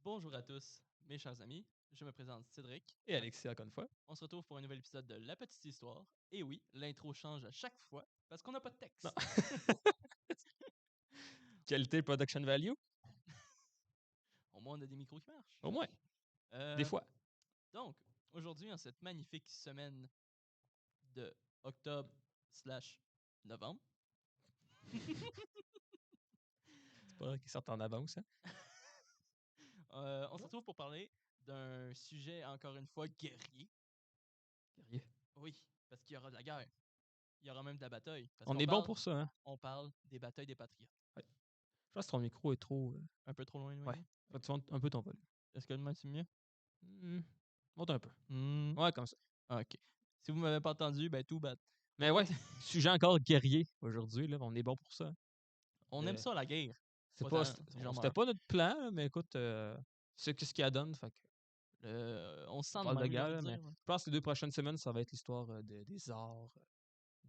Bonjour à tous, mes chers amis. Je me présente Cédric. Et Alexis, encore une fois. On se retrouve pour un nouvel épisode de La Petite Histoire. Et oui, l'intro change à chaque fois parce qu'on n'a pas de texte. Non. Qualité production value? Au moins, on a des micros qui marchent. Au moins. Des fois. Donc, aujourd'hui, en cette magnifique semaine de octobre/novembre, C'est pas vrai qu'ils sortent en avance, hein? on se retrouve pour parler d'un sujet, encore une fois, guerrier. Guerrier. Oui, parce qu'il y aura de la guerre. Il y aura même de la bataille. Parce On qu'on est bon parle- pour ça, hein? On parle des batailles des patriotes. Ouais. Je pense que ton micro est trop... Un peu trop loin, Ouais. Faut que tu montes un peu ton volume. Est-ce que le mic, c'est mieux? Monte un peu. Hmm. Ouais, comme ça. Ok. Si vous m'avez pas entendu, ben tout bad. Mais ouais, sujet encore guerrier aujourd'hui, là. On est bon pour ça. On aime ça, la guerre. C'était Pas pas, tant, les gens c'était meurent. pas notre plan, là, mais écoute, c'est ce qu'il y a donne. Fait que On se sent on de parle de même, j'ai guerre, envie là, de mais dire. je pense que les 2 prochaines semaines, ça va être l'histoire des arts.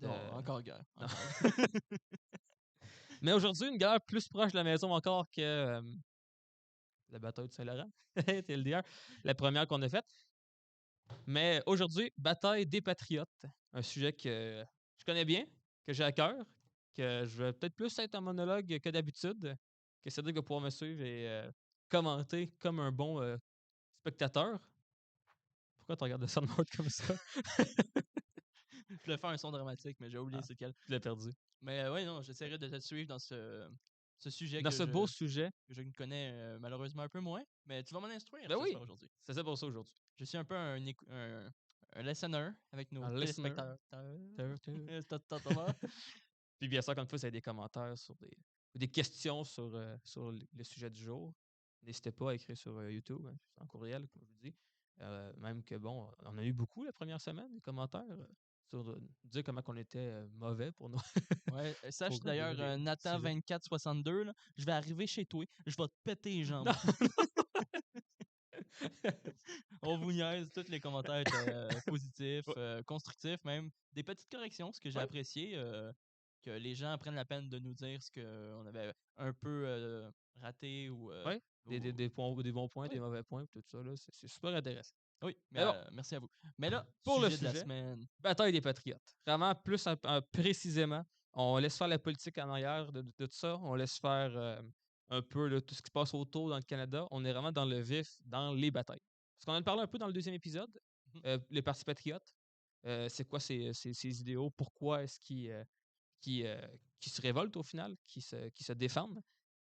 Non, encore guerre. Non. Encore. Mais aujourd'hui, une guerre plus proche de la maison encore que la bataille de Saint-Laurent, TLDR, la première qu'on a faite. Mais aujourd'hui, bataille des patriotes, un sujet que je connais bien, que j'ai à cœur, que je vais peut-être plus être en monologue que d'habitude, que Cédric va pouvoir me suivre et commenter comme un bon spectateur. Pourquoi tu regardes ça de mode comme ça? Je voulais faire un son dramatique, mais j'ai oublié Ah, c'est quel. tu l'as perdu. Mais ouais, non, j'essaierai de te suivre dans ce sujet Dans que ce beau sujet, que je connais malheureusement un peu moins. Mais tu vas m'en instruire ben ce oui, soir aujourd'hui. c'est ça pour ça aujourd'hui. Je suis un peu un listener avec nos Un listener. téléspectateurs. Puis bien sûr, comme une fois, vous avez des commentaires sur des questions sur le sujet du jour. N'hésitez pas à écrire sur YouTube, hein, en courriel, comme je vous dis. Même que, bon, on a eu beaucoup la première semaine, des commentaires sur dire comment on était mauvais pour nous. Ouais, sache Pour d'ailleurs, les Nathan sujets. 2462, là, je vais arriver chez toi, je vais te péter les jambes. Non! On vous niaise, tous les commentaires étaient positifs, Ouais. constructifs même. Des petites corrections, ce que j'ai Ouais. apprécié, que les gens prennent la peine de nous dire ce qu'on avait un peu raté ou... Ouais, des bons points, des Oui, mauvais points, tout ça, là, c'est super intéressant. oui, mais Mais bon, merci à vous. Mais là, pour le sujet de la sujet, semaine. bataille des patriotes. Vraiment, plus précisément, on laisse faire la politique en arrière de tout ça. On laisse faire un peu là, tout ce qui se passe autour dans le Canada. On est vraiment dans le vif, dans les batailles. Parce qu'on en a parlé un peu dans le deuxième épisode, Mhm. les partis patriotes. C'est quoi ces idéaux? Pourquoi est-ce qu'ils se révoltent au final, qui se défendent?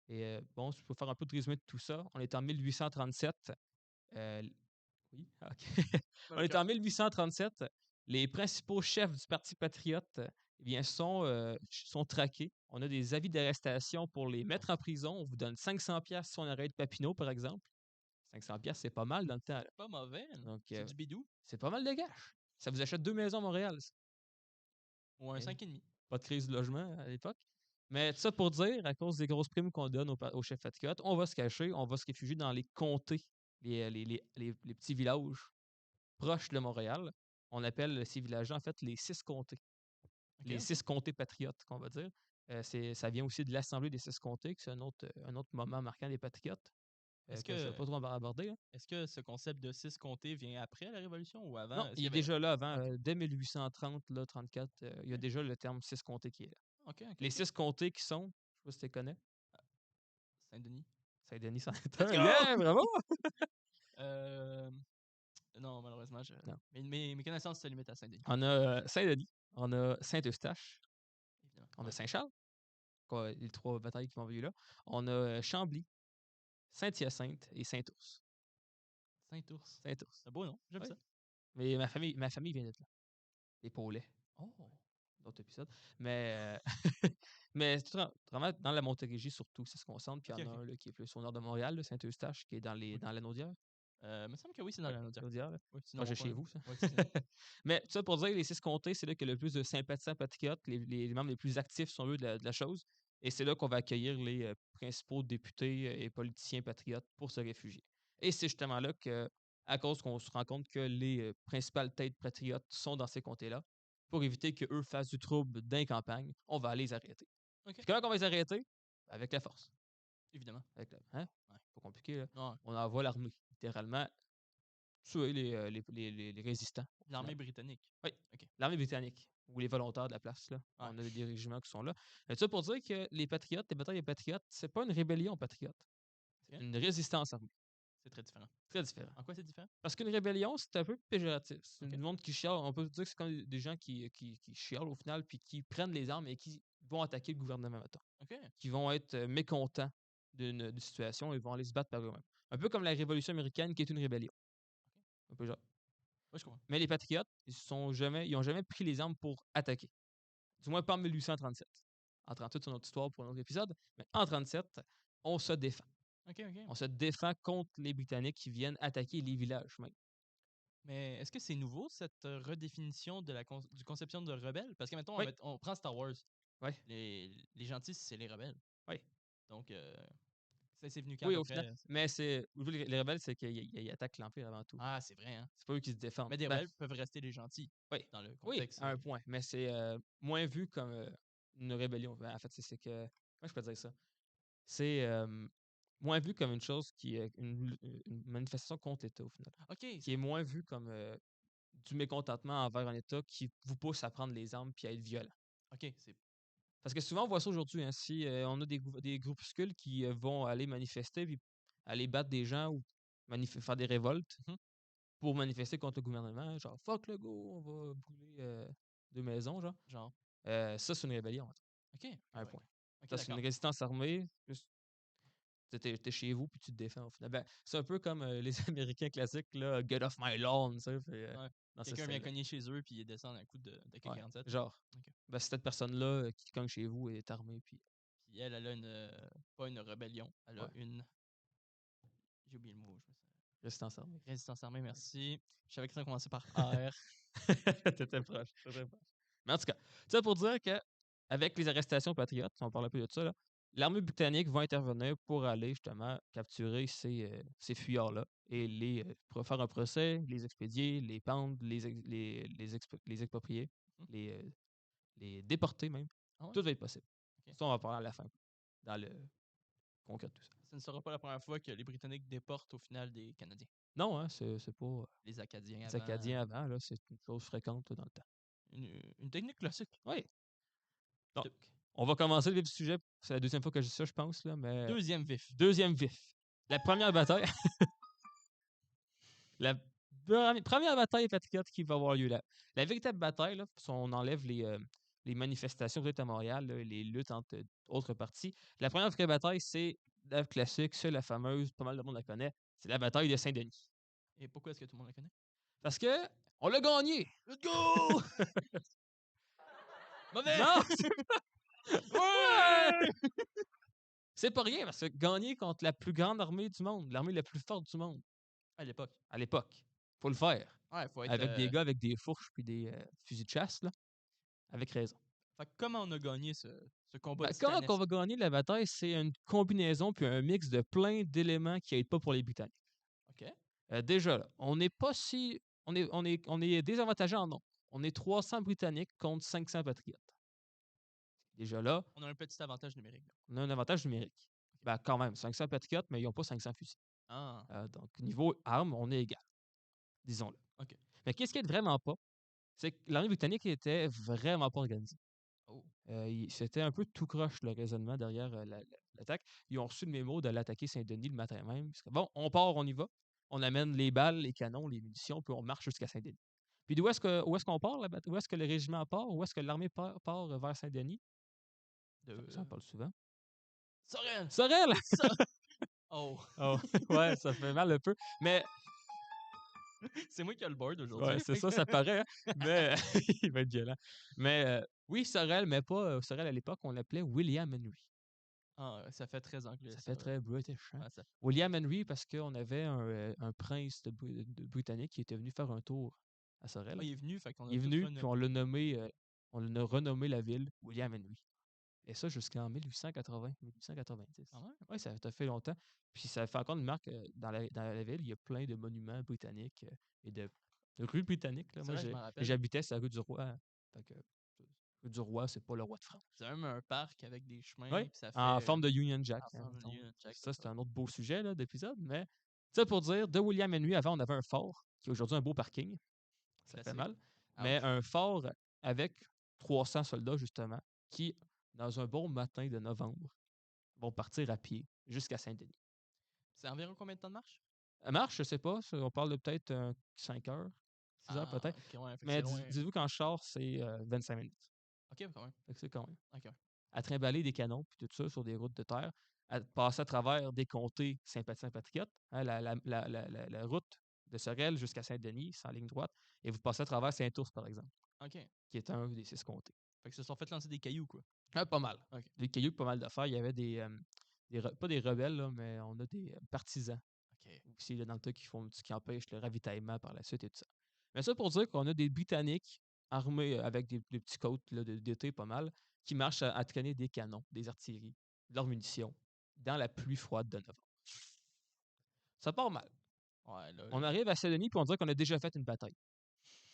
Et bon, je peux faire un peu de résumé de tout ça. On est en 1837. euh, oui, OK. On est en 1837. Les principaux chefs du Parti patriote eh bien, sont traqués. On a des avis d'arrestation pour les mettre en prison. On vous donne 500 pièces si on arrête Papineau, par exemple. 500 pièces, c'est pas mal dans le temps, là. Pas mauvais, Donc, c'est du bidou. c'est pas mal de cash. Ça vous achète 2 maisons à Montréal, ça. Ou un Et 5,5. pas de crise de logement à l'époque. Mais ça pour dire, à cause des grosses primes qu'on donne aux chefs patriotes, on va se cacher, on va se réfugier dans les comtés, les petits villages proches de Montréal. On appelle ces villages en fait les 6 comtés. Ok, Les 6 comtés patriotes, qu'on va dire. Ça vient aussi de l'Assemblée des 6 comtés, que c'est un autre moment marquant des patriotes, Est-ce que je ne que, vais pas trop aborder, hein. est-ce que ce concept de 6 comtés vient après la Révolution ou avant? Non, Est-ce il qu'il est y avait... déjà là avant, Ok, dès 1830, là, 34, il y a ok, déjà le terme 6 comtés qui est là. ok, Les ok. 6 comtés qui sont, je ne sais pas si tu les connais, Saint-Denis. Saint-Denis, c'en est Let's un. go! Yeah, bravo! Euh, non, malheureusement, Non. mes connaissances se limitent à Saint-Denis, On a Saint-Denis, on a Saint-Eustache, évidemment. on a Ouais. Saint-Charles, les 3 batailles qui vont avoir lieu là. On a Chambly, Saint-Hyacinthe et Saint-Ours. Saint-Ours. Saint-Ours. C'est beau, non? J'aime Oui. ça. Mais ma famille vient d'être là. Les Paulets, Oh! d'autres épisodes. Mais, mais c'est vraiment dans la Montérégie surtout, ça se concentre. Puis il Ok, y en a ok. un là, qui est plus au nord de Montréal, là, Saint-Eustache, qui est Ok. dans l'Anaudière. Me semble que oui, c'est dans Oui, la Naudière. l'Anaudière, là. Oui, sinon Proche de mon chez coin. vous, ça. Oui, c'est ça. Mais tout ça pour dire, les 6 comtés, c'est là qu'il y a le plus de sympathisants patriotes, les membres les plus actifs sont eux de la chose. Et c'est là qu'on va accueillir les principaux députés et politiciens patriotes pour se réfugier. Et c'est justement là que, à cause qu'on se rend compte que les principales têtes patriotes sont dans ces comtés-là, pour éviter qu'eux fassent du trouble dans les campagnes, on va aller les arrêter. Ok, Puis comment on va les arrêter? Avec la force. évidemment. Hein? pas compliqué, là. Ouais. On envoie l'armée, littéralement, tuer les résistants, au L'armée final. britannique. Oui, OK. l'armée britannique ou les volontaires de la place, là. Ouais. On a des régiments qui sont là. Mais ça pour dire que les patriotes, les batailles des patriotes, c'est pas une rébellion patriote. C'est OK. une résistance armée. C'est très différent. Très différent. En quoi c'est différent? Parce qu'une rébellion, c'est un peu péjoratif. C'est OK. du monde qui chiale. On peut dire que c'est comme des gens qui chialent au final, puis qui prennent les armes et qui vont attaquer le gouvernement, mettons. OK. Qui vont être mécontents d'une situation et vont aller se battre par eux-mêmes. Un peu comme la Révolution américaine qui est une rébellion. Un peu genre. Ouais, je comprends. Mais les patriotes, ils ont jamais pris les armes pour attaquer. Du moins pas en 1837. En 38, c'est une autre histoire pour un autre épisode. Mais en 37, on se défend. OK, OK. On se défend contre les Britanniques qui viennent attaquer les villages même. Mais est-ce que c'est nouveau, cette redéfinition de du conception de rebelle? Parce que, mettons, Oui, on prend Star Wars. oui, Les gentils, c'est les rebelles. oui. Donc, ça, c'est venu quand à Oui, peu au final. près? Mais les rebelles, c'est qu'ils attaquent l'Empire avant tout. Ah, c'est vrai, hein? C'est pas eux qui se défendent. Mais des Ben, rebelles peuvent rester les gentils oui, dans le oui, contexte. à un point. Mais c'est moins vu comme une rébellion. Ben, en fait, c'est que. Comment je peux dire ça? C'est moins vu comme une chose qui est une manifestation contre l'État, au final. OK, Qui est moins vu comme du mécontentement envers un État qui vous pousse à prendre les armes puis à être violent. OK, c'est Parce que souvent, on voit ça aujourd'hui. Hein, si on a des groupuscules qui vont aller manifester puis aller battre des gens ou faire des révoltes mmh pour manifester contre le gouvernement, genre fuck le go, on va brûler 2 maisons, genre. genre Ça, c'est une rébellion, OK, à un ouais. point. OK, Ça, c'est une d'accord. résistance armée, juste t'es chez vous puis tu te défends au final. Ben, c'est un peu comme les Américains classiques, là, get off my lawn, tu sais, Ouais. dans ce Quelqu'un vient style-là. cogner chez eux, puis ils descendent un coup de Ouais, AK-47. genre. OK. Ben, c'est cette personne-là qui cogne chez vous et est armée, puis Puis elle, elle a pas une rébellion, elle a ouais, une j'ai oublié le mot, résistance armée. résistance armée, merci. Je savais que ça commençait par R. T'étais proche, t'étais proche. Mais en tout cas, ça pour dire que avec les arrestations patriotes, on parle un peu de ça, là, l'armée britannique va intervenir pour aller justement capturer ces fuyards-là et pour faire un procès, les expédier, les pendre, les exproprier, Mmh. les, euh, les déporter même. Ah ouais? Tout va être possible. OK. Ça, on va parler à la fin, dans le concret de tout ça. Ça ne sera pas la première fois que les Britanniques déportent au final des Canadiens. Non, hein, c'est pas Les Acadiens les avant. Acadiens avant, là, c'est une chose fréquente dans le temps. Une technique classique. Oui. Donc, De on va commencer le vif du sujet. C'est la deuxième fois que je dis ça, je pense, là, mais deuxième vif. deuxième vif. La première bataille. La première bataille patriote qui va avoir lieu là. La véritable bataille, là, si on enlève les manifestations peut-être à Montréal, là, les luttes entre autres parties, la première vraie bataille, c'est la classique, c'est la fameuse, pas mal de monde la connaît, c'est la bataille de Saint-Denis. Et pourquoi est-ce que tout le monde la connaît? Parce que on l'a gagné! Let's go! Mauvais! Non! Ouais! Ouais! C'est pas rien, parce que gagner contre la plus grande armée du monde, l'armée la plus forte du monde, À l'époque. à l'époque, faut le faire. Ouais, faut être. Avec des gars avec des fourches puis des fusils de chasse, là. Avec raison. Fait que comment on a gagné ce combat Ben, comment qu'on titanesque? va gagner la bataille, c'est une combinaison puis un mix de plein d'éléments qui aident pas pour les Britanniques. OK. Déjà, là, on n'est pas si. On est désavantagé en nombre. On est 300 Britanniques contre 500 Patriotes. Déjà là, On a un petit avantage numérique, là. on a un avantage numérique. Ben, quand même, 500 Patriotes, mais ils n'ont pas 500 fusils. Ah, Donc, niveau armes, on est égal, disons-le. OK. Mais qu'est-ce qui est vraiment pas? C'est que l'armée britannique était vraiment pas organisée. Oh. C'était un peu tout croche le raisonnement derrière l'attaque. Ils ont reçu le mémo de l'attaquer Saint-Denis le matin même. Parce que, bon, on part, on y va. On amène les balles, les canons, les munitions, puis on marche jusqu'à Saint-Denis. Puis où est-ce qu'on part? Où est-ce que le régiment part? Où est-ce que l'armée part vers Saint-Denis? Ça en parle souvent. Sorel! Sorel! Oh! Oh, ouais, ça fait mal un peu. Mais, C'est moi qui ai le board ouais, aujourd'hui. c'est ça, ça paraît. Hein. Mais, il va être violent. Mais, oui, Sorel, mais pas Sorel à l'époque, on l'appelait William Henry. Ah, ça fait très anglais, Ça ça. fait très British, hein? Ouais, William Henry, parce qu'on avait un prince de Britannique qui était venu faire un tour à Sorel. Ah, il est venu, fait qu'on Il a est tout venu, puis renommé. on a renommé la ville William Henry. Et ça jusqu'en 1880, 1890. Ah ouais? Oui, ça fait longtemps. Puis ça fait encore une marque dans la ville. Il y a plein de monuments britanniques et de rues britanniques. Là. C'est Moi, vrai, je m'en rappelle. j'habitais sur la rue du Roi. Fait que, du roi, c'est pas le roi de France. C'est même un parc avec des chemins, Oui, puis ça en fait forme de Union Jack. en forme de Union Jack, Ça, c'est c'est ça. un autre beau sujet là, d'épisode, mais ça pour dire, de William Henry, avant, on avait un fort, qui est aujourd'hui un beau parking. Ça fait Classique. mal. Mais Ouch. un fort avec 300 soldats, justement, qui, dans un bon matin de novembre, vont partir à pied jusqu'à Saint-Denis. C'est environ combien de temps de marche? À marche, je sais pas, on parle de peut-être 5 heures, 6 heures peut-être. OK, ouais, fait que Mais c'est loin. dites-vous qu'en char, c'est 25 minutes. OK, quand même. Fait que c'est quand même. OK. À trimballer des canons puis tout ça sur des routes de terre, à passer à travers des comtés sympathiques-patriotes, hein, la route de Sorel jusqu'à Saint-Denis, c'est en ligne droite, et vous passez à travers Saint-Ours, par exemple, OK. qui est un des 6 comtés. Fait que se sont fait lancer des cailloux, quoi. Pas mal. OK. Des cailloux, pas mal d'affaires. Il y avait pas des rebelles, là, mais on a des partisans OK. aussi là, dans le tas qui empêchent le ravitaillement par la suite et tout ça. Mais ça pour dire qu'on a des Britanniques armés avec des petits côtes là, d'été pas mal, qui marchent à traîner des canons, des artilleries, de leurs munitions, dans la pluie froide de novembre. Ça part mal. Ouais, là. On arrive à Saint-Denis puis on dirait qu'on a déjà fait une bataille.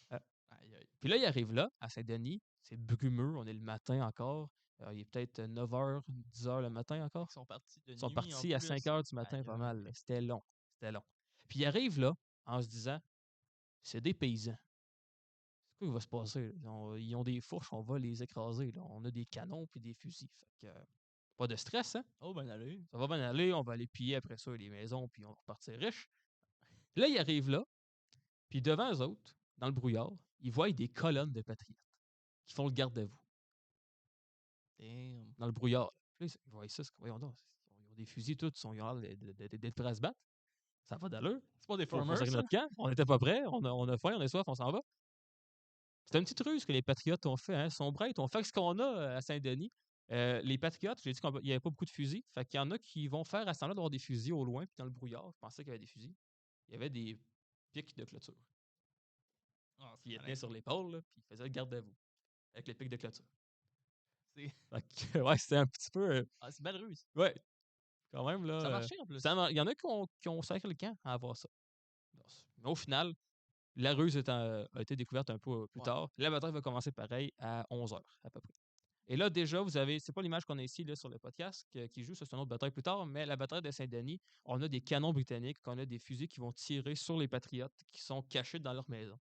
Aïe, aïe. Puis là, il arrive là, à Saint-Denis, c'est brumeux, on est le matin encore. Il est peut-être 9h, 10h le matin encore. Ils sont partis de Ils sont nuit en partis à plus. 5 heures du matin, Aïe, pas aïe. mal. Là. C'était long. C'était long. Puis ils arrivent là, en se disant, c'est des paysans. C'est quoi qui va se passer? Là? Ils ont des fourches, on va les écraser. Là. On a des canons puis des fusils. Fait que, pas de stress, hein? Oh, ben allez. Ça va bien aller, on va aller piller après ça les maisons, puis on va repartir riche. Là, ils arrivent là, puis devant eux autres, dans le brouillard, ils voient des colonnes de patriotes qui font le garde-à-vous. Damn. Dans le brouillard. Puis là, ils voient ça, voyons donc, ils ont des fusils, tous, ils ont l'air d'être prêts à se battre. Ça va d'allure. C'est pas des Faut farmers, serrer ça? notre camp. On n'était pas prêts. On a faim, on a soif, on s'en va. C'est une petite ruse que les Patriotes ont fait. Hein. Ils sont prêts. On fait ce qu'on a à Saint-Denis. Les Patriotes, j'ai dit qu'il n'y avait pas beaucoup de fusils. Fait qu'il y en a qui vont faire à ce temps-là d'avoir des fusils au loin, puis dans le brouillard. Je pensais qu'il y avait des fusils. Il y avait des pics de clôture. Ah, Puis c'est ils malin. tenaient sur l'épaule, là, puis ils faisaient le garde-à-vous avec les pics de clôture. C'est Fait que, ouais, c'était un petit peu. ah, c'est une belle ruse. Ouais, quand même, là. Ça a marché, en plus. Il y en a qui ont sacré le camp à avoir ça. Mais au final, la ruse a été découverte un peu plus Ouais. tard. La bataille va commencer pareil à 11h à peu près. Et là, déjà, vous avez, c'est pas l'image qu'on a ici là, sur le podcast qui joue, ça c'est une autre bataille plus tard, mais la bataille de Saint-Denis, on a des canons britanniques, on a des fusils qui vont tirer sur les patriotes qui sont cachés dans leur maison.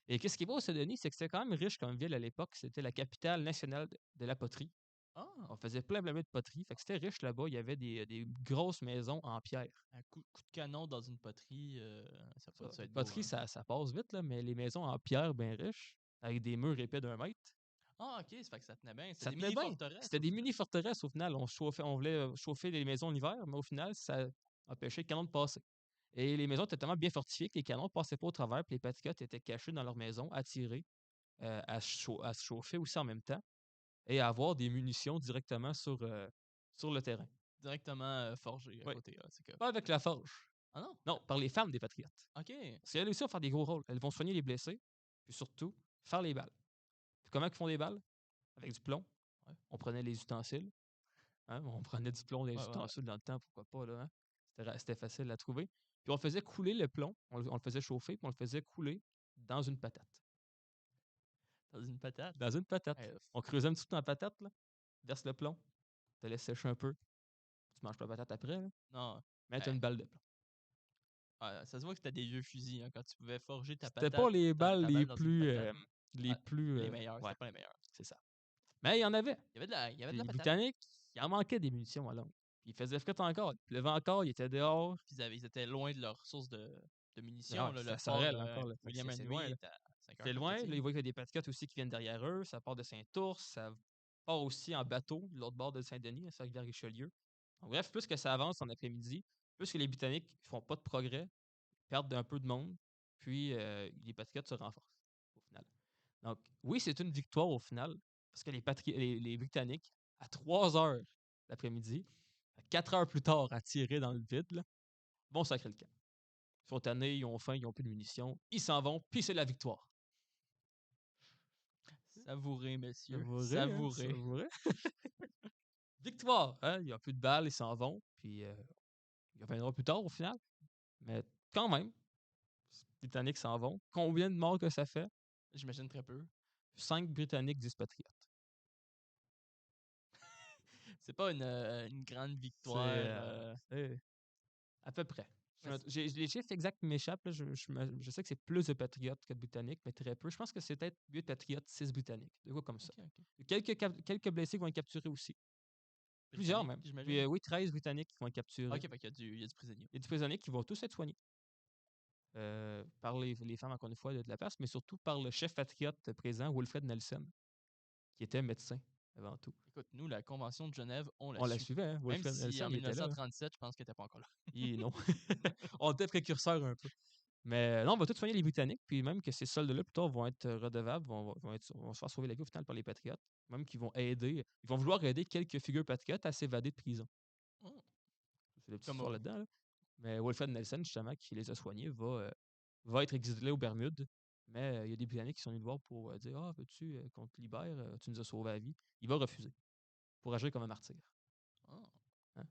Et qu'est-ce qui est beau à Saint-Denis, c'est que c'était quand même riche comme ville à l'époque. C'était la capitale nationale de la poterie. Ah, On faisait plein de poterie. Fait que c'était riche là-bas. Il y avait des grosses maisons en pierre. un coup de canon dans une poterie, ça Ça, peut les être beau, poteries, hein? ça passe vite, là, mais les maisons en pierre bien riches, avec des murs épais d'1 mètre, Ah, OK, ça fait que ça tenait bien. C'était ça des tenait bien. mini-forteresses, C'était au des final. mini-forteresses au final. On voulait chauffer les maisons l'hiver, mais au final, ça empêchait les canons de passer. Et les maisons étaient tellement bien fortifiées que les canons ne passaient pas au travers, puis les patriotes étaient cachés dans leur maison, à tirer, à se chauffer aussi en même temps, et à avoir des munitions directement sur le terrain. Directement forgé à Oui. côté. Ah, c'est que... Pas avec la forge. Ah non? Non, par les femmes des patriotes. OK. Parce qu'elles aussi vont faire des gros rôles. Elles vont soigner les blessés, puis surtout, faire les balles. Puis comment ils font des balles? Avec du plomb. Ouais. On prenait les ustensiles. Hein? On prenait du plomb des Ouais, ouais, ouais. ustensiles dans le temps, pourquoi pas, là, hein? C'était facile à trouver. Puis on faisait couler le plomb, on le faisait chauffer, puis on le faisait couler dans une patate. Dans une patate. Dans une patate. Eh, On creusait un petit peu dans la patate, là, verse le plomb, te laisse sécher un peu. Tu manges pas la patate après, là, non. mais tu as Eh, une balle de plomb. ouais, ça se voit que c'était des vieux fusils, hein, quand tu pouvais forger ta C'était pas patate, les balles ta balle dans une patate. les Ah, plus, les meilleurs, ouais, c'était pas les meilleurs. c'est ça. Mais il y en avait. Il y avait de la Les patate. Britanniques, il en manquait des munitions à longue. Puis il faisait fret encore. Il pleuvait encore, il était dehors. Puis ils étaient loin de leur source de Ah munitions, ouais, là, c'est le à fort Sorel encore. Là. Fait que William c'est loin. Henry Là. est à 5 heures, C'est comme tu loin. Là, dis. il voit qu'il y a des patriotes aussi qui viennent derrière eux. Ça part de Saint-Ours. Ça part aussi en bateau de l'autre bord de Saint-Denis, à Rivière-Richelieu. Bref, plus que ça avance en après-midi, plus que les Britanniques ne font pas de progrès, perdent un peu de monde, puis les patriotes se renforcent au final. Donc, oui, c'est une victoire au final, parce que les Britanniques, à 3 heures l'après-midi, 4 heures plus tard, à tirer dans le vide, là, vont sacrer le camp. Ils sont tannés, ils ont faim, ils ont plus de munitions, ils s'en vont, puis c'est la victoire. Savourez, messieurs. Savouré, hein? Savourez. Savouré. Victoire! Hein? Il n'y a plus de balles, ils s'en vont, puis ils reviendront plus tard au final. Mais quand même, les Britanniques s'en vont. Combien de morts que ça fait? J'imagine très peu. 5 Britanniques, 10 patriotes. C'est pas une grande C'est victoire. à peu près. Ouais, Les chiffres exacts m'échappent. Là. Je sais que c'est plus de Patriotes que de Britanniques, mais très peu. Je pense que c'est peut-être 8 Patriotes, 6 Britanniques. De quoi comme ça. ok, ok. Quelques blessés qui vont être capturés aussi. Plusieurs Britannique, même. j'imagine. Puis, oui, 13 Britanniques qui vont être capturés. Ok, fait qu'il y a du prisonnier. Il y a des prisonniers qui vont tous être soignés par les femmes, encore une fois, de la place, mais surtout par le chef patriote présent, Wilfred Nelson, qui était médecin avant tout. Écoute, nous, la Convention de Genève, on la On la suit. suivait, hein? Même Wilfred si en Nelson, il était là. 1937, je pense qu'elle n'était pas encore là. Non. On était précurseurs un peu. Mais non, on va tous soigner les Britanniques, puis même que ces soldats-là, plus tard, vont être redevables, vont se faire sauver la vie au final par les Patriotes. Même qu'ils vont aider, ils vont vouloir aider quelques figures patriotes à s'évader de prison. Oh, C'est le petit comme histoire là-dedans. Là. Mais Wilfred Nelson, justement, qui les a soignés, va être exilé aux Bermudes. Mais il y a des Britanniques qui sont venus le voir pour dire Ah, veux-tu qu'on te libère Tu nous as sauvé la vie. Il va refuser pour agir comme un martyr. oh. Hein?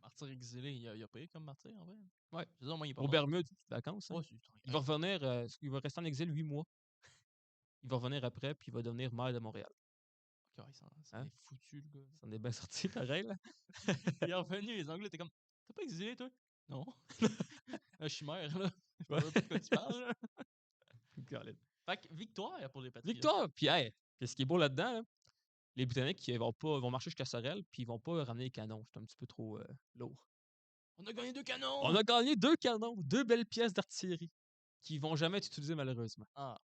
Martyr exilé, il a payé comme martyr, en vrai. Ouais. Je veux dire, moi, il est pas Aux mort. Bermudes, petites vacances. Hein? Ouais, Il va revenir, il va rester en exil 8 mois. Il va revenir après, puis il va devenir maire de Montréal. Ok, ouais, ça Hein? est foutu, le gars. Ça en est bien sorti, pareil. Là. Il est revenu, les Anglais étaient comme T'as pas exilé, toi? Non. Je suis maire, là. Je sais pas de quoi tu parles, là. Fait que victoire pour les Patriotes. Victoire! Puis, hey, ce qui est beau là-dedans, là, les Britanniques ils vont marcher jusqu'à Sorel, puis ils vont pas ramener les canons. C'est un petit peu trop lourd. On a gagné 2 canons! On a gagné 2 canons, 2 belles pièces d'artillerie qui vont jamais être utilisées malheureusement. Ah,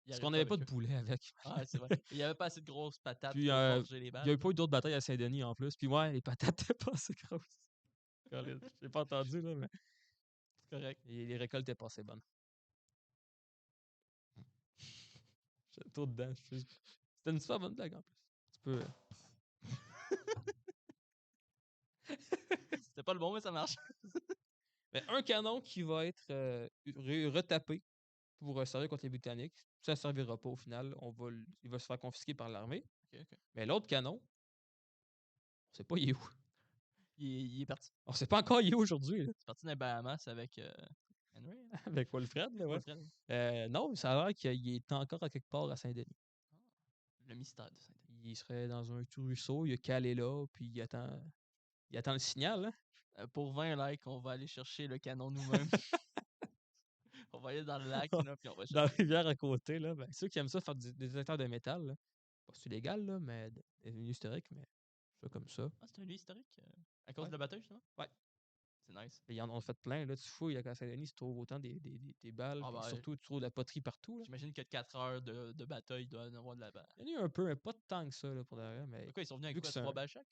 Parce qu'on n'avait pas de boulet avec. Ah, c'est vrai. Il y avait pas assez de grosses patates Puis, pour forger les il balles. n'y a eu pas eu d'autres batailles à Saint-Denis en plus. Puis, ouais, les patates étaient pas assez grosses. J'ai pas entendu, là, mais C'est correct. les récoltes étaient pas assez bonnes. J'ai le tour dedans. C'était une super bonne blague en plus. Tu peux. C'était pas le bon, mais ça marche. Mais un canon qui va être retapé pour servir contre les Britanniques. Ça ne servira pas au final. Il va se faire confisquer par l'armée. Ok, ok. Mais l'autre canon, on sait pas il est où. Il est parti. On sait pas encore il est où aujourd'hui. C'est parti dans les Bahamas avec Henry. Avec Wilfred. Là, ouais. Wilfred. Non, ça a l'air qu'il est encore à quelque part à Saint-Denis. Le mystère de Saint-Denis. Il serait dans un tout ruisseau, il est calé là, puis il attend le signal. Hein? Pour 20 likes, on va aller chercher le canon nous-mêmes. On va aller dans le lac, là, puis on va Dans la chercher. rivière à côté. Là, ben, ceux qui aiment ça faire des détecteurs de métal, là, pas c'est légal, là, mais des lieux historiques, mais ça comme ça. Ah, c'est un lieu historique à cause de la bataille, justement? Ouais. C'est nice. Ils en ont fait plein. Là, tu fouilles à Saint-Denis, tu trouves autant des balles, Ah, puis ben, surtout tu trouves de la poterie partout. Là. j'imagine que 4 heures de bataille, il doit y en avoir de la balle. Il y en a eu un peu, mais pas tant que ça là, pour derrière. Mais Pourquoi ils sont venus vu avec que quoi, c'est 3 un- balles chaque?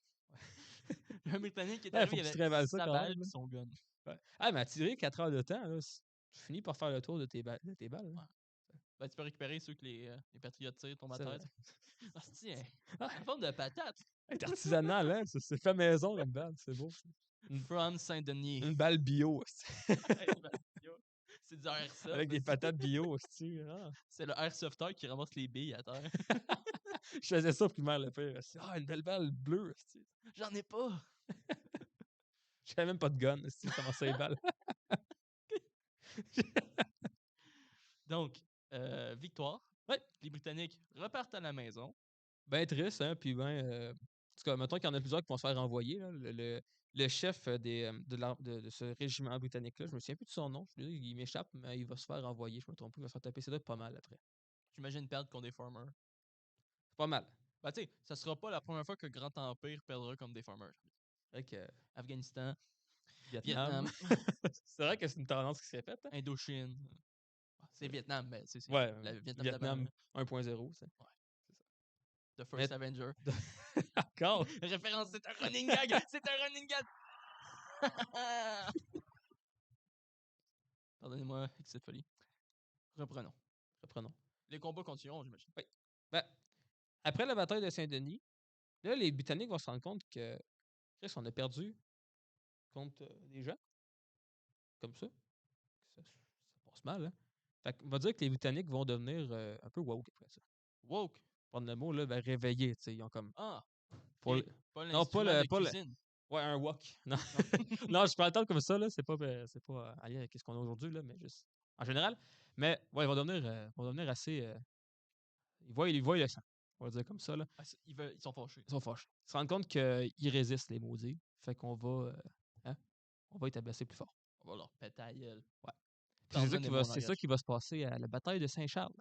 Le Britannique qui est Ouais, arrivé, faut il que y tu avait révèles ça sa quand balle même. puis son gun. Ouais. Ah, mais à tirer 4 heures de temps, là, tu finis par faire le tour de tes balles. Là. Ouais. Ben, tu peux récupérer ceux que les Patriotes tirent, tombent à C'est terre. vrai. Ah, c'est en forme de patate. C'est artisanal, hein? C'est fait maison comme balle, c'est beau. From Saint-Denis. Une balle bio, C'est du airsoft. avec des patates bio aussi. Ah. C'est le airsofteur qui ramasse les billes à terre. Je faisais ça primaire le pire. Ah, une belle balle bleue. J'en ai pas. J'avais même pas de gun. Je commençais les balles. Donc, victoire. Ouais. Les Britanniques repartent à la maison. Ben triste, hein? Puis ben. En tout cas, mettons qu'il y en a plusieurs qui vont se faire renvoyer. Là. Le chef de ce régiment britannique-là, je me souviens plus de son nom. Je veux dire, il m'échappe, mais il va se faire renvoyer. Je me trompe pas, il va se faire taper ses doigts pas mal après. J'imagine perdre contre des farmers. C'est pas mal. Ben, tu sais, ça sera pas la première fois que Grand Empire perdra comme des farmers. Fait que, Afghanistan, Vietnam. C'est vrai que c'est une tendance qui s'est faite. Hein? Indochine. C'est Vietnam, mais c'est Ouais, le Vietnam 1.0. C'est ça. The First Mais- Avenger. Encore. Référence, c'est un running gag! C'est un running gag! Pardonnez-moi avec cette folie. Reprenons. Les combats continueront, j'imagine. Oui. Ben, après la bataille de Saint-Denis, là, les Britanniques vont se rendre compte que Chris, on a perdu contre des gens comme ça. Ça passe mal, hein? Fait qu'on va dire que les Britanniques vont devenir un peu woke après ça. Woke. Prendre le mot, là, ben, réveillés, tu sais. Ils ont comme. Ah. Pour Ok. le- Pas Non, pas l'instrument le- de pas le- cuisine. Ouais, un wok. Non, non je peux entendre comme ça, là. C'est pas en lien avec ce qu'on a aujourd'hui, là, mais juste en général. Mais, ouais, ils vont devenir assez. Ils voient le sang. On va dire comme ça, là. Ah, ils sont fâchés. Ils sont fâchés. Ils se rendent compte qu'ils résistent, les maudits. Fait qu'on va, hein, on va établir plus fort. On va leur péter à la gueule. Ouais. Puis Tarzan est mon c'est ça langage. qui va se passer à la bataille de Saint-Charles.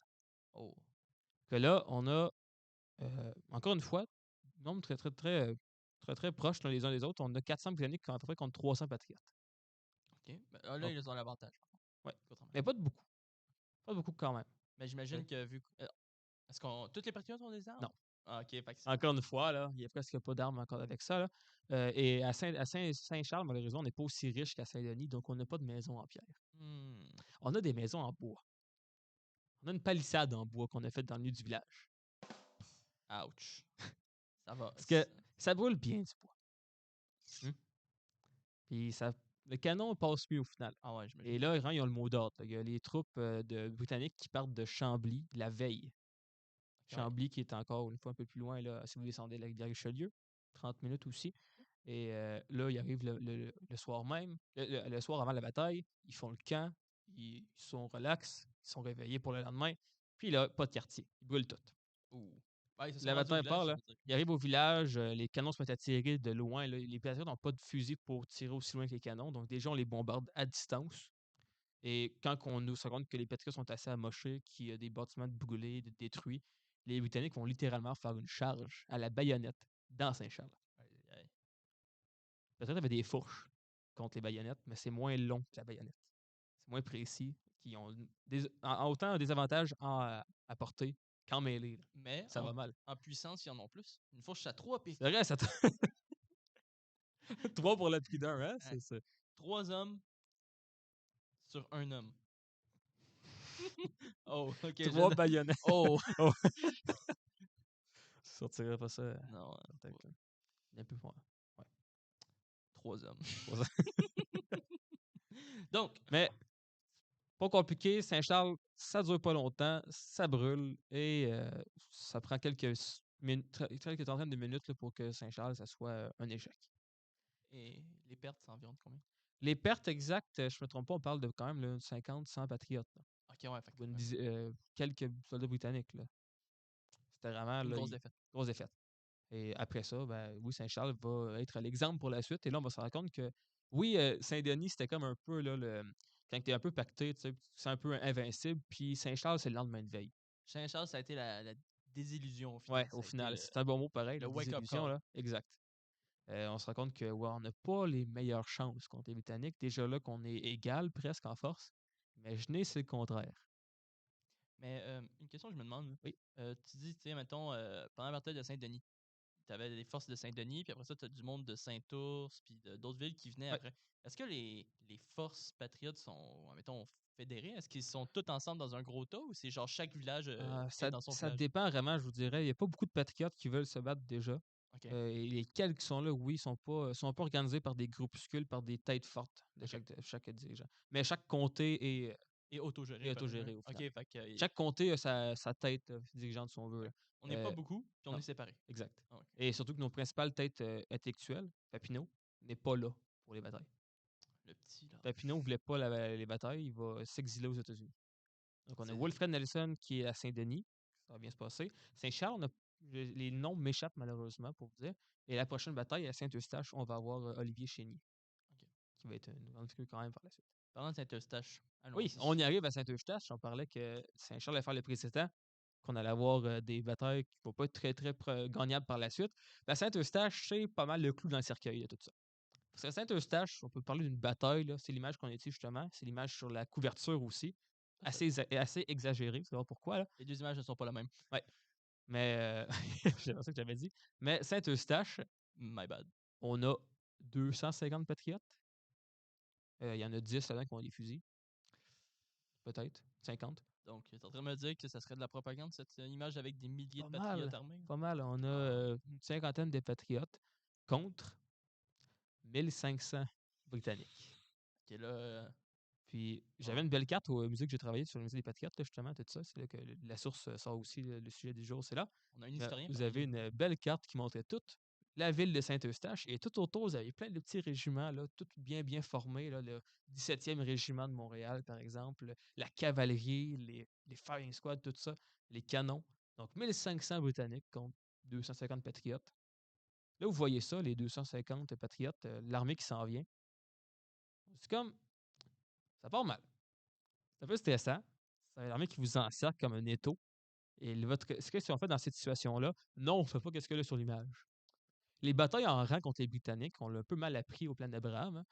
Oh. Que là, on a, encore une fois, nombre très proches les uns des autres. On a 400 Britanniques à peu près contre 300 Patriotes. OK. Ben, là, Donc, ils ont l'avantage. ouais. Autrement. Mais pas de beaucoup. Pas beaucoup quand même. Mais j'imagine que vu que. Est-ce qu'on. Toutes les patriotes ont des armes? Non. Ah, OK. Fait que Encore une fois, là, il n'y a presque pas d'armes encore avec ça. Là. Et à Saint-Charles, malheureusement, on n'est pas aussi riche qu'à Saint-Denis, donc on n'a pas de maison en pierre. On a des maisons en bois. On a une palissade en bois qu'on a faite dans le milieu du village. Ouch. Ça va. Parce que ça brûle bien du bois. Puis le canon passe mieux au final. Ah ouais, j'imagine. Et là, ils ont le mot d'ordre. Il y a les troupes de britanniques qui partent de Chambly la veille. Chambly qui est encore une fois un peu plus loin, là, si vous descendez la rivière Richelieu, 30 minutes aussi. Et là, ils arrivent le soir même, le soir avant la bataille, ils font le camp, ils sont relax, ils sont réveillés pour le lendemain. Puis là, pas de quartier, ils brûlent tout. Ouais, La bataille part, là, ils arrivent au village, les canons se mettent à tirer de loin. Là, les patriotes n'ont pas de fusil pour tirer aussi loin que les canons, donc déjà, on les bombarde à distance. Et quand on nous se rend compte que les patriotes sont assez amochés, qu'il y a des bâtiments brûlés, détruits, les Britanniques vont littéralement faire une charge à la baïonnette dans Saint-Charles. Les patriotes avaient des fourches contre les baïonnettes, mais c'est moins long que la baïonnette. C'est moins précis. Qui ont autant des avantages à porter qu'en mêlée. Mais ça va mal. En puissance, ils en ont plus. Une fourche à 3 pieds. C'est vrai, ça 3 pour le prix d'un, hein? C'est ça. 3 hommes sur un homme. Oh, ok. 3 baïonnettes. Oh! Je sortirais pas ça. Non, un peu moins. Ouais. 3 hommes. 3 hommes. Donc. Mais, pas compliqué. Saint-Charles, ça dure pas longtemps. Ça brûle. Et ça prend quelques trentaines de minutes là, pour que Saint-Charles, ça soit un échec. Et les pertes, c'est environ combien? Les pertes exactes, je me trompe pas, on parle de quand même là, 50, 100 patriotes. Là. Ok, ouais. Fait quelques soldats britanniques. Là. C'était vraiment une là, grosse défaite. Et après ça, ben, oui, Saint-Charles va être l'exemple pour la suite. Et là, on va se rendre compte que, oui, Saint-Denis, c'était comme un peu, là, quand tu es un peu pacté, c'est un peu invincible. Puis Saint-Charles, c'est le lendemain de veille. Saint-Charles, ça a été la désillusion au final. Ouais, au final. C'est un bon mot pareil. Le La wake-up désillusion, call. là. Exact. On se rend compte que ouais, on n'a pas les meilleures chances contre les Britanniques. Déjà là, qu'on est égal presque en force. Imaginez, c'est le contraire. Mais une question que je me demande. Oui. Tu dis, tu sais, mettons, pendant la bataille de Saint-Denis, tu avais les forces de Saint-Denis, puis après ça, tu as du monde de Saint-Ours, puis d'autres villes qui venaient après. Est-ce que les forces patriotes sont, mettons, fédérées? Est-ce qu'ils sont tous ensemble dans un gros tas ou c'est genre chaque village est dans son Ça village? dépend vraiment, je vous dirais. Il n'y a pas beaucoup de patriotes qui veulent se battre déjà. Okay. Et les quelques qui sont là, oui, sont pas organisés par des groupuscules, par des têtes fortes de chaque dirigeant. Mais chaque comté est autogéré. Au final. Okay, fait que, chaque comté a sa tête dirigeante, si on veut. On n'est pas beaucoup, puis on est séparés. Exact. Ah, okay. Et surtout que nos principales têtes intellectuelles, Papineau, n'est pas là pour les batailles. Le petit, là. Papineau ne voulait pas les batailles, il va s'exiler aux États-Unis. Donc, on a Wilfred Nelson qui est à Saint-Denis. Ça va bien se passer. Saint-Charles, les noms m'échappent malheureusement pour vous dire. Et la prochaine bataille à Saint-Eustache, on va avoir Olivier Chénier. Qui va être une grande figure quand même par la suite. Parlant de Saint-Eustache. Oui, on y arrive à Saint-Eustache. On parlait que Saint-Charles allait faire le précédent, qu'on allait avoir des batailles qui ne vont pas être très, très gagnables par la suite. La Saint-Eustache, c'est pas mal le clou dans le cercueil de tout ça. Parce que Saint-Eustache, on peut parler d'une bataille, c'est l'image qu'on a ici justement, c'est l'image sur la couverture aussi, assez exagérée, tu vas voir pourquoi. Là. Les deux images ne sont pas la même. Ouais. Mais, c'est ça que j'avais dit. Mais Saint-Eustache, my bad. On a 250 patriotes. Il y en a 10 là-dedans qui ont des fusils. Peut-être. 50. Donc, tu es en train de me dire que ça serait de la propagande, cette image avec des milliers de patriotes armés? Pas mal. On a une cinquantaine de patriotes contre 1500 Britanniques. OK, là... Puis, j'avais une belle carte au musée que j'ai travaillé sur le musée des Patriotes, là, justement, tout ça. C'est là que la source sort aussi, le sujet du jour, c'est là. On a un historien. Vous avez une belle carte qui montrait toute la ville de Saint-Eustache. Et tout autour, vous avez plein de petits régiments, là, tout bien, bien formés. Là, le 17e régiment de Montréal, par exemple. La cavalerie, les firing squads, tout ça. Les canons. Donc, 1500 Britanniques contre 250 Patriotes. Là, vous voyez ça, les 250 Patriotes, l'armée qui s'en vient. C'est comme, ça part mal. C'est un peu stressant. C'est l'armée qui vous encercle comme un étau. Et ce qu'ils ont fait dans cette situation-là, non, on ne fait pas ce qu'il y a sur l'image. Les batailles en rang contre les Britanniques, on l'a un peu mal appris au plan d'Abraham. Hein.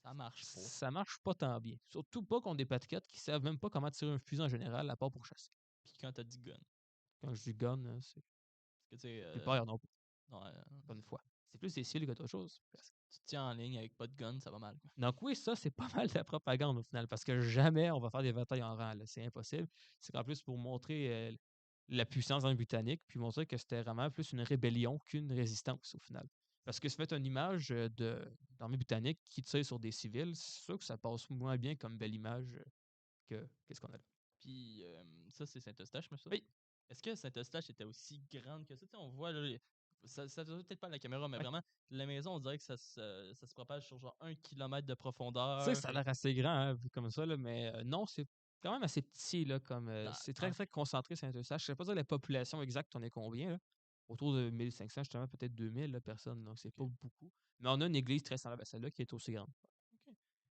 Ça marche pas. Ça marche pas tant bien. Surtout pas contre des patriotes qui savent même pas comment tirer un fusil en général, à part pour chasser. Puis quand t'as dit gun. Quand je dis gun, c'est Parce que tu sais. la plupart non pas. Non, Pas une fois. C'est plus des civils qu'autre chose. tu te tiens en ligne avec pas de gun, ça va mal. Donc oui, ça, c'est pas mal de la propagande au final, parce que jamais on va faire des batailles en rang. C'est impossible. C'est qu'en plus pour montrer la puissance dans les Britanniques, puis montrer que c'était vraiment plus une rébellion qu'une résistance au final. Parce que se fait une image d'armée britannique qui tire sur des civils, c'est sûr que ça passe moins bien comme belle image que qu'est-ce qu'on a là. Puis ça, c'est Saint-Eustache, mais ça. Oui. Est-ce que Saint-Eustache était aussi grande que ça? Tu sais, on voit, là, ça se voit peut-être pas à la caméra, mais Ouais. vraiment, la maison, on dirait que ça se propage sur genre 1 kilomètre de Tu sais, profondeur. ça a l'air assez grand, hein, vu comme ça, là, mais non, c'est quand même assez petit, là, comme c'est très, très concentré, Saint-Eustache. Je ne sais pas dire la population exacte, on est combien, là? Autour de 1500, justement, peut-être 2000 là, personnes, donc c'est pas Ok. beaucoup. Mais on a une église très semblable à celle-là qui est aussi grande. Ok.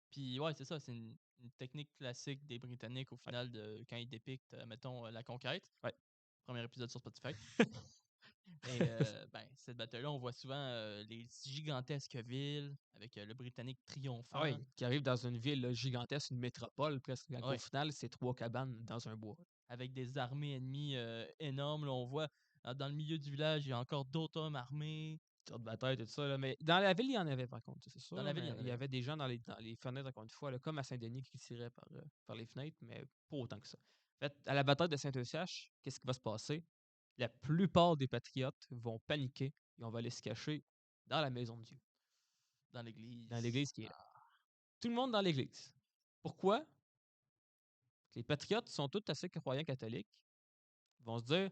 Puis ouais, c'est ça, c'est une technique classique des Britanniques au Ouais. final de quand ils dépictent, mettons, la conquête. Ouais. Premier épisode sur Spotify. Et ben, cette bataille-là, on voit souvent les gigantesques villes avec le Britannique Ah triomphant. oui, qui arrive dans une ville là, gigantesque, une métropole presque, quand au Ouais, final, c'est 3 cabanes dans un bois. avec des armées ennemies énormes. Là, on voit dans le milieu du village, il y a encore d'autres hommes armés. Tour de bataille, tout ça. Là. Mais dans la ville, il y en avait par contre, c'est Dans sûr. la ville, il y Mais en il y avait. avait des gens dans les fenêtres, encore une fois, là, comme à Saint-Denis, qui tiraient par les fenêtres, mais pas autant que ça. En fait, à la bataille de Saint-Eustache, qu'est-ce qui va se passer? La plupart des patriotes vont paniquer et on va aller se cacher dans la maison de Dieu, Dans dans l'église. l'église qui est là. Tout le monde dans l'église. Pourquoi? Les patriotes sont tous assez croyants catholiques. Ils vont se dire,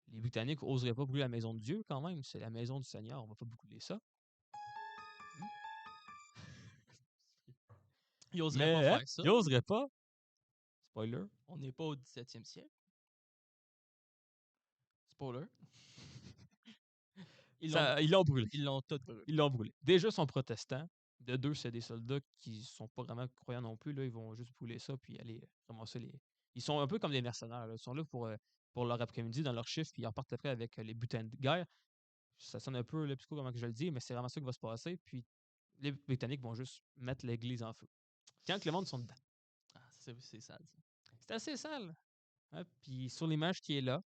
les Britanniques n'oseraient pas brûler la maison de Dieu quand même, c'est la maison du Seigneur, on va pas brûler ça. Ils oseraient pas Mais hein, faire ça. ils n'oseraient pas. Spoiler. On n'est pas au 17e siècle. Spoiler. Ils l'ont brûlé. Ils l'ont tout brûlé. Ils l'ont brûlé. Déjà, ils sont protestants. De deux, c'est des soldats qui sont pas vraiment croyants non plus. Là. Ils vont juste brûler ça puis aller ramasser les. Ils sont un peu comme des mercenaires. Là. Ils sont là pour leur après-midi dans leur chiffre, puis ils repartent après avec les butins de guerre. Ça sonne un peu le psycho, comment que je le dis, mais c'est vraiment ça qui va se passer. Puis les Britanniques vont juste mettre l'église en feu. Quand que le monde sont dedans. Ah, c'est sale, ça. C'est assez sale. Hein. Puis sur l'image qui est là,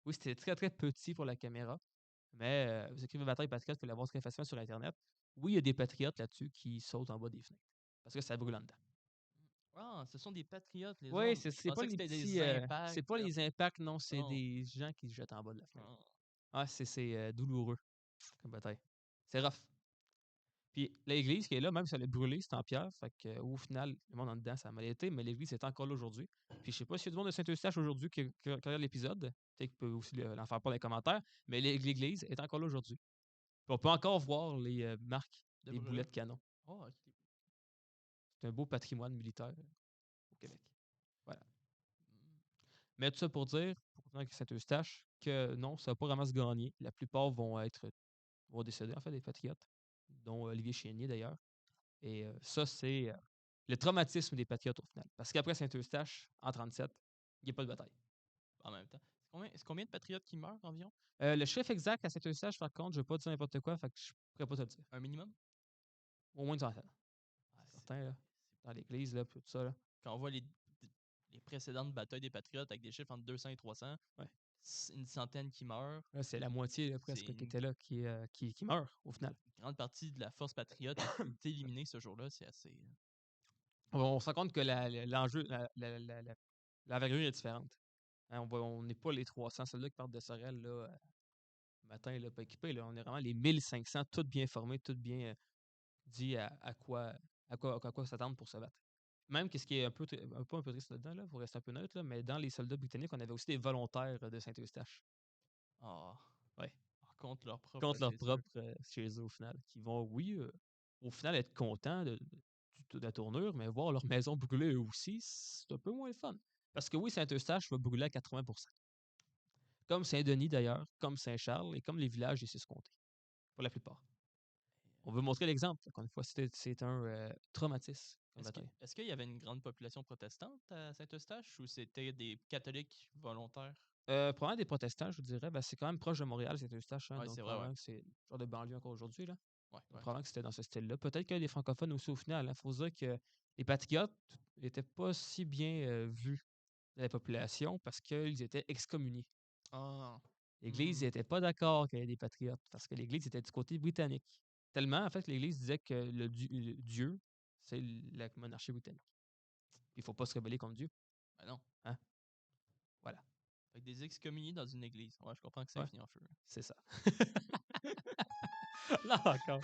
oui, c'était très très petit pour la caméra. Mais vous écrivez Bataille Patriote, vous pouvez la voir très facilement sur Internet. Oui, il y a des patriotes là-dessus qui sautent en bas des fenêtres. Parce que ça brûle en dedans. Ah, ce sont des patriotes, les Oui, hommes. Je c'est pas pensais que les c'était petits. des C'est impacts. pas les impacts, non, c'est Non. des gens qui se jettent en bas de la fenêtre. Non. Ah, c'est douloureux comme bataille. C'est rough. Puis l'église qui est là, même si elle est brûlée, c'est en pierre. Fait que, au final, le monde en dedans, ça a mal été, mais l'église est encore là aujourd'hui. Puis je sais pas s'il y a du monde de Saint-Eustache aujourd'hui qui regarde l'épisode. Peut-être qu'il peut aussi l'en faire part dans les commentaires. Mais l'église est encore là aujourd'hui. Puis on peut encore voir les marques De des boulets brûlure. de canon. Oh, ok. C'est un beau patrimoine militaire au Québec. Voilà. Mm. Mais tout ça pour dire, pour continuer avec Saint-Eustache, que non, ça va pas vraiment se gagner. La plupart vont décéder, en fait, des patriotes, dont Olivier Chénier d'ailleurs. Et ça, c'est le traumatisme des patriotes au final. Parce qu'après Saint-Eustache, en 37, il n'y a pas de bataille. En même temps. C'est combien de patriotes qui meurent environ? Le chiffre exact à Saint-Eustache, par contre, je ne vais pas dire n'importe quoi, fait que je ne pourrais pas te le dire. Un minimum? Au moins une centaine. Ah, Certain, là. Dans l'église, là, puis tout ça, là. Quand on voit les précédentes batailles des patriotes avec des chiffres entre 200 et 300, Ouais. c'est une centaine qui meurent. Là, c'est la moitié, là, C'est presque, qui une était là, qui meurt, au final. grande partie de la force patriote est éliminée ce jour-là. C'est assez. On se rend compte que l'enjeu, l'envergure est différente. Hein, on n'est pas les 300 soldats qui partent de Sorel, là, matin, là, pas équipés. Là. On est vraiment les 1500, tous bien formés, tous bien dit à quoi s'attendre pour se battre. Même, qu'est-ce qui est un peu triste là-dedans, là, pour rester un peu neutre, là, mais dans les soldats britanniques, on avait aussi des volontaires de Saint-Eustache. Ah, Ouais. contre leur propre Contre leur chez eux. propre chez eux, au final. Qui vont, oui, au final, être contents de la tournure, mais voir leur maison brûler eux aussi, c'est un peu moins le fun. Parce que oui, Saint-Eustache va brûler à 80%. Comme Saint-Denis d'ailleurs, comme Saint-Charles et comme les villages des 6 comtés, pour la plupart. On veut montrer l'exemple, encore une fois, c'est un traumatisme comme bataille. Est-ce qu'il y avait une grande population protestante à Saint-Eustache ou c'était des catholiques volontaires? Probablement des protestants, je vous dirais. Ben, c'est quand même proche de Montréal, Saint-Eustache, hein, Ouais, donc c'est vrai, ouais. probablement que c'est genre de banlieue encore aujourd'hui, là. Ouais, Donc, ouais. probablement que c'était dans ce style-là. Peut-être qu'il y a des francophones aussi au final. Il faut se dire que les patriotes n'étaient pas si bien vus de la population parce qu'ils étaient excommuniés. Ah. L'Église n'était pas d'accord qu'il y ait des patriotes parce que l'Église était du côté britannique. Tellement, en fait, que l'Église disait que le Dieu, c'est la monarchie britannique. Il ne faut pas se rebeller contre Dieu. Ben non. Hein? Voilà. Fait que des excommuniés dans une église. Ouais, je comprends que ça Ouais, finit en feu. c'est ça. Là encore.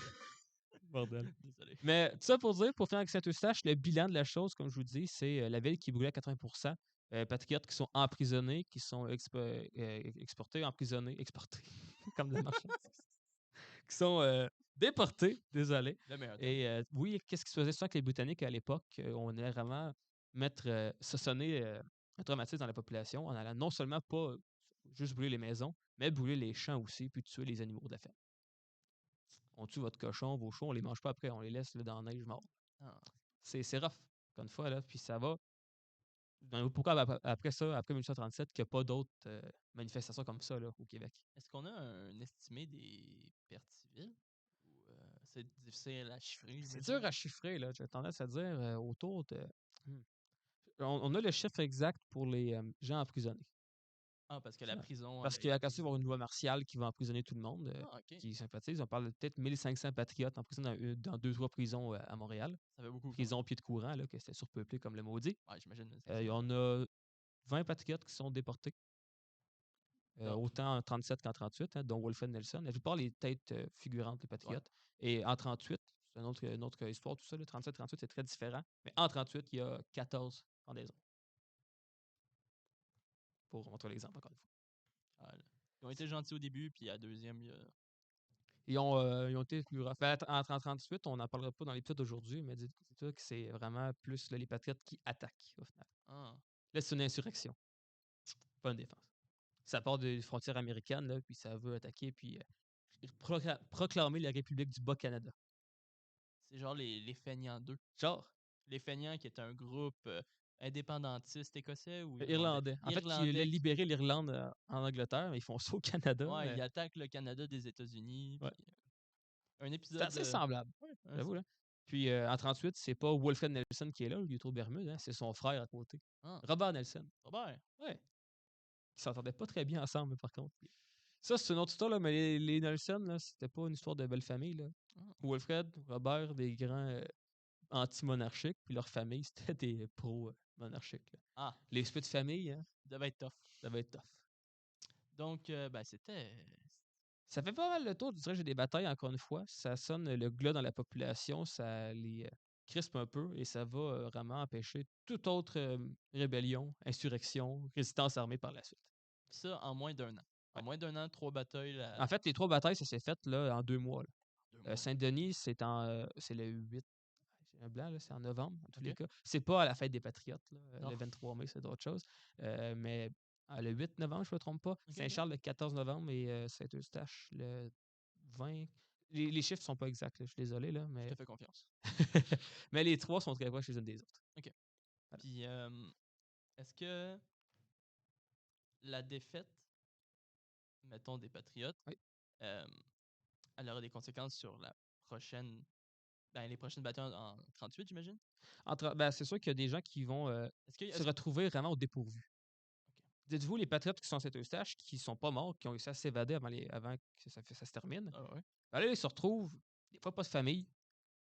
Bordel. Désolé. Mais tout ça pour dire, pour finir avec Saint-Eustache, le bilan de la chose, comme je vous dis, c'est la ville qui brûlait à 80%, patriotes qui sont emprisonnés, qui sont exportés, emprisonnés, exportés, comme des marchandises, qui sont déportés, désolé. Le meilleur terme. Et oui, qu'est-ce qui se faisait souvent avec les Britanniques à l'époque? On allait vraiment mettre, sonner un traumatisme dans la population en allant non seulement pas juste brûler les maisons, mais brûler les champs aussi, puis tuer les animaux de la ferme. On tue votre cochon, vos chevaux, on les mange pas après, on les laisse là, dans la neige morts. Ah. C'est rough, encore une fois, là, puis ça va. Pourquoi après ça, après 1837, qu'il n'y a pas d'autres manifestations comme ça là, au Québec? Est-ce qu'on a un estimé des pertes civiles? Ou c'est difficile à chiffrer, C'est j'imagine? dur à chiffrer, là. J'ai tendance à dire autour de. Hmm. On a le chiffre exact pour les gens emprisonnés. Ah, parce que la prison Parce avait qu'à Cassel, il été. va y avoir une loi martiale qui va emprisonner tout le monde Ah, ok. qui sympathise. On parle de peut-être 1500 patriotes emprisonnés dans 2-3 prisons à Montréal. Ça fait beaucoup quand même. Prison pied de courant, là, que c'était surpeuplé comme le maudit. Ouais, j'imagine Il y 1500. en a 20 patriotes qui sont déportés. Ah, Autant en 37 qu'en 38, hein, dont Wolfred Nelson. La plupart les têtes figurantes, les ouais. patriotes. Et en 38, c'est une autre histoire, tout ça. Le 37-38, c'est très différent. Mais en 38, il y a 14 pendaisons. Pour montrer l'exemple, encore une fois. Ah, là. Ils ont été gentils au début, puis à la deuxième, il y a. Ils ont été plus rough. Ben, en 38, on n'en parlera pas dans l'épisode d'aujourd'hui, mais dites-toi que c'est vraiment plus là, les patriotes qui attaquent, au final. Ah. Là, c'est une insurrection, pas une défense. Ça part des frontières américaines, là, puis ça veut attaquer, puis proclamer la République du Bas-Canada. C'est genre les Feignants 2. Genre, Les Feignants qui est un groupe indépendantiste écossais ou irlandais? irlandais. En fait, qui voulaient Irlandais qui. libérer l'Irlande en Angleterre, mais ils font ça au Canada. Ouais, ils attaquent le Canada des États-Unis. Ouais. Puis un C'est épisode. assez semblable, Ouais, j'avoue. Là. Puis en 38, c'est pas Wolfred Nelson qui est là, lui, il est au Bermude, hein, c'est son frère à côté. Ah, Robert Nelson. Robert. Ouais. Ils s'entendaient pas très bien ensemble, par contre. Ça, c'est une autre histoire, là, mais les Nelson, là, c'était pas une histoire de belle famille. Là. Ah. Wolfred, Robert, des grands anti-monarchiques, puis leur famille, c'était des pro-monarchiques. Ah, Les spits de famille, hein, ça devait être tough. ça va être tough. Donc, ben, c'était. Ça fait pas mal le tour du dirige des batailles, encore une fois. Ça sonne le glas dans la population, ça les crispe un peu et ça va vraiment empêcher toute autre rébellion, insurrection, résistance armée par la suite. Ça en moins d'un an. En Ouais. moins d'un an, 3 batailles. En fait, les 3 batailles, ça s'est fait là, en 2 mois. Là. 2 mois. Saint-Denis, c'est le 8. J'ai un blanc, là, c'est en novembre, en tous Ok. les cas. C'est pas à la fête des Patriotes, là, Non. le 23 mai, c'est d'autres choses. Mais le 8 novembre, je ne me trompe pas. Ok, Saint-Charles le 14 novembre et Saint-Eustache le 20. Les chiffres sont pas exacts, là, je suis désolé, là, Je mais... te fais confiance. mais les 3 sont très proches les unes des autres. Ok. Voilà. Puis, est-ce que la défaite, mettons, des Patriotes, Oui. elle aura des conséquences sur la prochaine. Ben, les prochaines batailles en 38, j'imagine? C'est sûr qu'il y a des gens qui vont Est-ce que. se retrouver vraiment au dépourvu. Ok. Dites-vous, les Patriotes qui sont à Saint-Eustache, qui sont pas morts, qui ont réussi à s'évader avant que ça se termine, Ah ouais. ben là, ils se retrouvent, des fois pas de famille,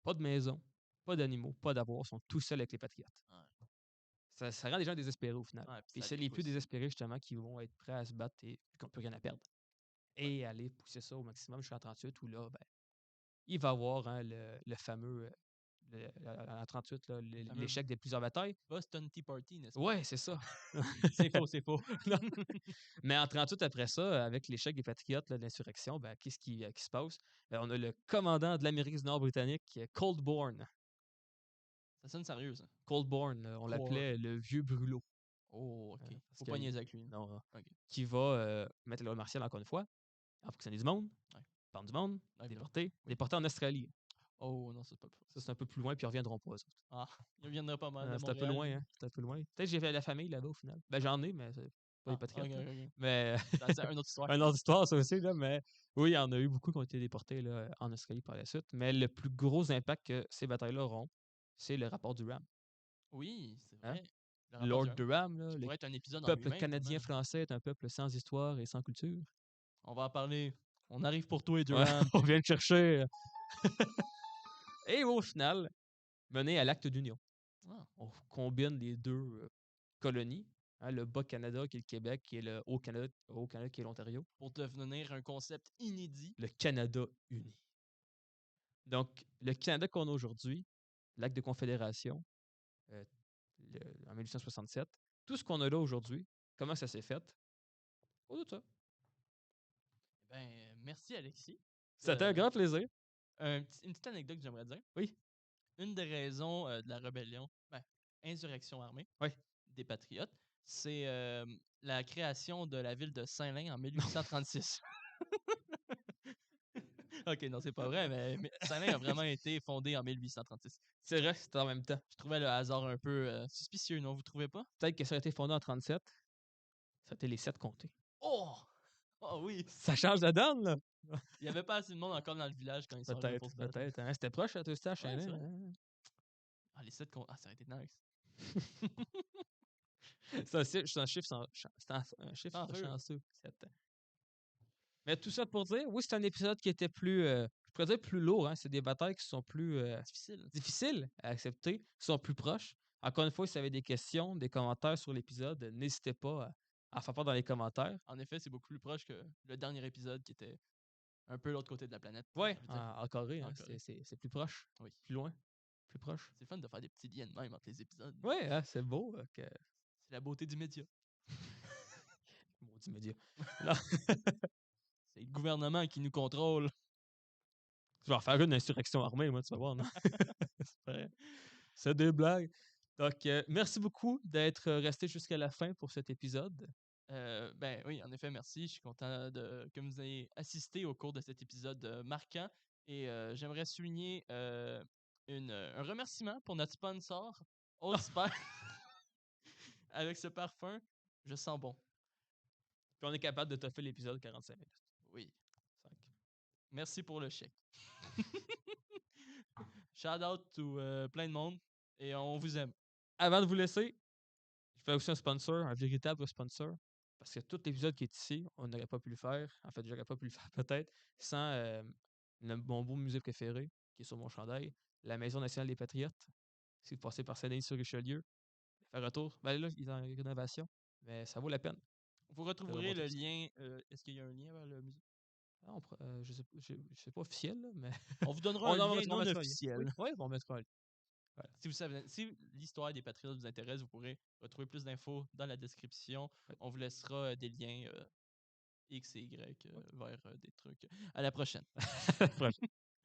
pas de maison, pas d'animaux, pas d'avoir, ils sont tout seuls avec les Patriotes. Ouais. Ça rend les gens désespérés au final. Ouais, puis Puis ça c'est les plus dépousse. désespérés, justement, qui vont être prêts à se battre et qui n'ont plus rien à perdre. Ouais. Et aller pousser ça au maximum jusqu'en 38, où là, ben, il va y avoir hein, le fameux, en 38, là, Le fameux l'échec des plusieurs batailles. Boston Tea Party, n'est-ce pas? Ouais, c'est ça. C'est faux, c'est faux. Non. Mais en 38, après ça, avec l'échec des Patriotes, là, de l'insurrection, ben, qu'est-ce qui se passe? On a le commandant de l'Amérique du Nord britannique, Coldborn. Ça sonne sérieux, ça. Coldborn, on Core. l'appelait le vieux brûlot. Oh, OK. parce Faut que pas niaiser avec lui. non, OK. qui va mettre la loi martiale encore une fois, emprisonner du monde, Ouais. prendre du monde, Ouais, évidemment. déporter, Oui. déporter en Australie. Oh non, ça, c'est pas le fun. Ça, c'est un peu plus loin, puis ils reviendront pas, eux autres. Ah, il reviendrait pas mal de C'est un peu loin, Montréal. hein? C'est un peu loin. Peut-être que j'ai fait la famille là-bas au final. Ben, j'en ai, mais c'est pas des Ah, OK, patriotes, là. OK, OK. Mais C'est une autre histoire. une autre histoire, ça aussi, là. Mais oui, il y en a eu beaucoup qui ont été déportés là, en Australie par la suite. Mais le plus gros impact que ces batailles-là auront, c'est le rapport du RAM. Oui, c'est Hein? vrai. Le rapport Lord du Durham, là, qui le pourrait être un épisode en peuple lui-même, tellement. canadien-français est un peuple sans histoire et sans culture. On va en parler. On arrive pour toi, Ouais, Durham. on vient de chercher. Et au final, mener à l'acte d'union. Ah, On combine les deux colonies, hein, le Bas-Canada qui est le Québec, qui est le Haut-Canada qui est l'Ontario, pour devenir un concept inédit. le Canada uni. Donc, le Canada qu'on a aujourd'hui, l'acte de confédération, euh, en 1867, tout ce qu'on a là aujourd'hui, comment ça s'est fait? Au de ça. Ben, merci, Alexis. C'était un grand plaisir. Une petite anecdote que j'aimerais dire. Oui, Une des raisons de la rébellion, ben, insurrection armée oui. des Patriotes, c'est la création de la ville de Saint-Lin en Non, 1836. Ok, non, c'est pas vrai, mais Saint-Lin a vraiment été fondé en 1836. c'est vrai, c'était en même temps. Je trouvais le hasard un peu suspicieux, non, vous trouvez pas? Peut-être que ça a été fondé en 37, ça a été les 7 comtés. Oh! Oh oui! Ça change la donne, là! Il n'y avait pas assez de monde encore dans le village quand ils sont arrivés Peut-être, pour se battre. peut-être. Hein. C'était proche à Twisted à Ouais, c'est Shannon. vrai. Hein. Ah, les 7 contre. Ah, ça aurait été nice. C'est un chiffre, un chiffre Chanceux. chanceux. 7. Mais tout ça pour dire, oui, c'est un épisode qui était plus, je pourrais dire plus lourd. Hein. C'est des batailles qui sont plus Difficile. difficiles à accepter, qui sont plus proches. Encore une fois, si vous avez des questions, des commentaires sur l'épisode, n'hésitez pas à faire part dans les commentaires. En effet, c'est beaucoup plus proche que le dernier épisode qui était un peu l'autre côté de la planète. Oui, J'ai envie de dire. en Corée, En hein, Corée. c'est plus proche, Oui. plus loin, plus proche. C'est le fun de faire des petits liens de même entre les épisodes. Oui, hein, c'est beau. C'est la beauté du média. Maudit média. Non, C'est le gouvernement qui nous contrôle. je vais en faire une insurrection armée, moi, tu vas voir, non? C'est vrai. C'est des blagues. Donc, merci beaucoup d'être resté jusqu'à la fin pour cet épisode. Ben oui, en effet, merci. Je suis content que vous ayez assisté au cours de cet épisode marquant. Et j'aimerais souligner un remerciement pour notre sponsor, Old Spice. Avec ce parfum, je sens bon. Puis on est capable de toffer l'épisode 45 minutes. Oui. 5. Merci pour le chèque. Shout out to plein de monde. Et on vous aime. Avant de vous laisser, je fais aussi un sponsor, un véritable sponsor. Parce que tout l'épisode qui est ici, on n'aurait pas pu le faire. En fait, j'aurais pas pu le faire peut-être sans mon beau musée préféré, qui est sur mon chandail, la Maison nationale des Patriotes. Si vous passez par Saint-Denis-sur-Richelieu, faire un tour. Ben là, ils ont une rénovation, mais ça vaut la peine. Vous de retrouverez remonter le ça. lien. Est-ce qu'il y a un lien vers le musée? Ah, je sais pas officiel, là, mais On vous donnera on un en lien mettra, on non mettra un lien. Oui, officiel. oui, on mettra un lien. Voilà. Si l'histoire des Patriotes vous intéresse, vous pourrez retrouver plus d'infos dans la description. Ouais. On vous laissera des liens X et Y vers des trucs. À la prochaine.